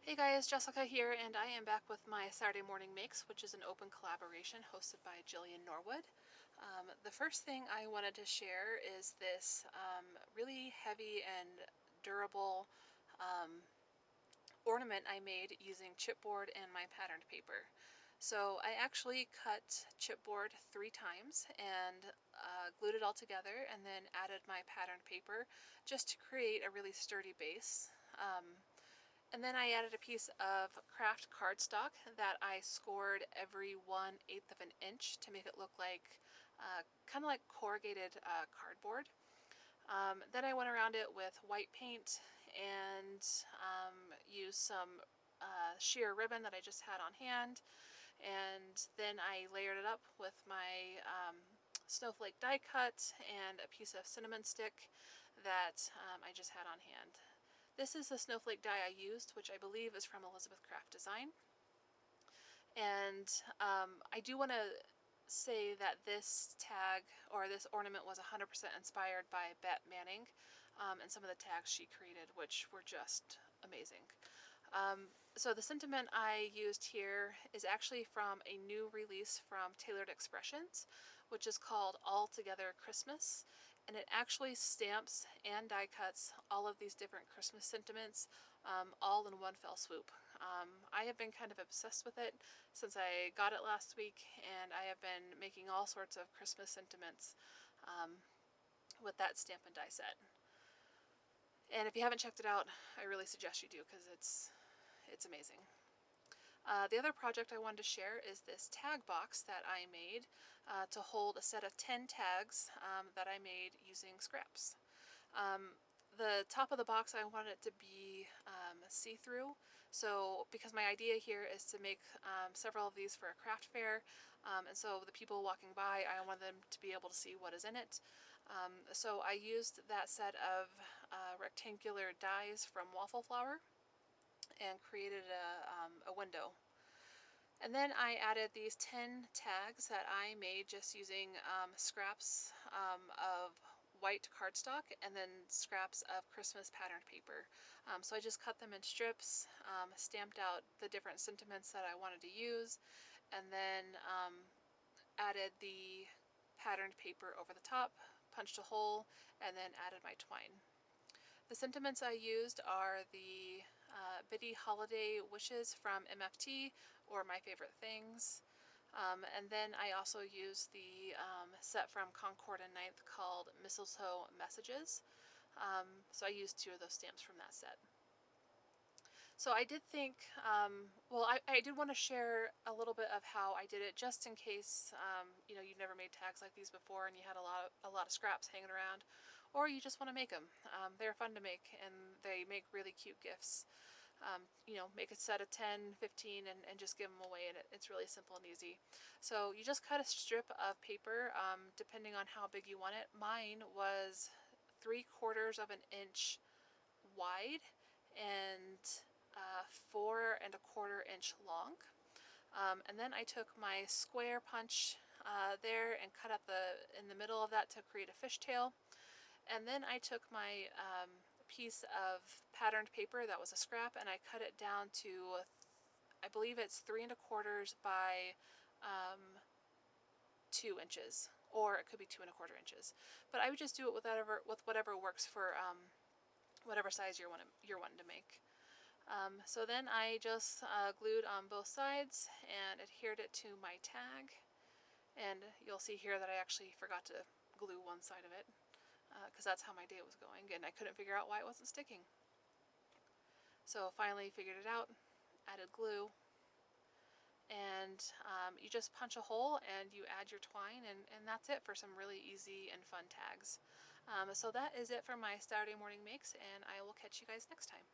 Hey guys, Jessica here, and I am back with my Saturday Morning Makes, which is an open collaboration hosted by Jillian Norwood. The first thing I wanted to share is this really heavy and durable um, ornament I made using chipboard and my patterned paper. So I actually cut chipboard 3 times and glued it all together and then added my patterned paper just to create a really sturdy base. And then I added a piece of craft cardstock that I scored every 1/8 of an inch to make it look like kind of like corrugated cardboard. Then I went around it with white paint and used some sheer ribbon that I just had on hand. And then I layered it up with my snowflake die cut and a piece of cinnamon stick that I just had on hand. This is the snowflake die I used, which I believe is from Elizabeth Craft Design. And I do want to say that this tag or this ornament was 100% inspired by Bette Manning and some of the tags she created, which were just amazing. So the sentiment I used here is actually from a new release from Tailored Expressions, which is called All Together Christmas, and it actually stamps and die cuts all of these different Christmas sentiments all in one fell swoop. I have been kind of obsessed with it since I got it last week, and I have been making all sorts of Christmas sentiments um, with that stamp and die set. And if you haven't checked it out, I really suggest you do because it's amazing. The other project I wanted to share is this tag box that I made to hold a set of 10 tags that I made using scraps. Um, the top of the box, I wanted it to be see-through. So because my idea here is to make several of these for a craft fair, and so the people walking by, I want them to be able to see what is in it. So I used that set of rectangular dies from waffle flour and created a window. And then I added these 10 tags that I made just using scraps of white cardstock and then scraps of Christmas patterned paper. So I just cut them in strips, stamped out the different sentiments that I wanted to use, and then added the patterned paper over the top, punched a hole, and then added my twine. The sentiments I used are the Biddy Holiday Wishes from MFT, or My Favorite Things. And then I also used the set from Concord and Ninth called Mistletoe Messages. So I used 2 of those stamps from that set. So I did think, well, I did want to share a little bit of how I did it, just in case, you know, you've never made tags like these before and you had a lot of scraps hanging around, or you just want to make them. They're fun to make, and they make really cute gifts. You know, make a set of 10, 15, and just give them away, and it's really simple and easy. So you just cut a strip of paper, depending on how big you want it. Mine was 3/4 of an inch wide and 4 1/4 inch long. And then I took my square punch there and cut up in the middle of that to create a fishtail. And then I took my piece of patterned paper that was a scrap, and I cut it down to, I believe it's 3 1/4 by 2 inches, or it could be 2 1/4 inches. But I would just do it with whatever works for whatever size you're wanting to make. So then I just glued on both sides and adhered it to my tag. And you'll see here that I actually forgot to glue one side of it because that's how my day was going, and I couldn't figure out why it wasn't sticking. So finally figured it out, added glue, and you just punch a hole and you add your twine, and that's it for some really easy and fun tags. So that is it for my Saturday morning makes, and I will catch you guys next time.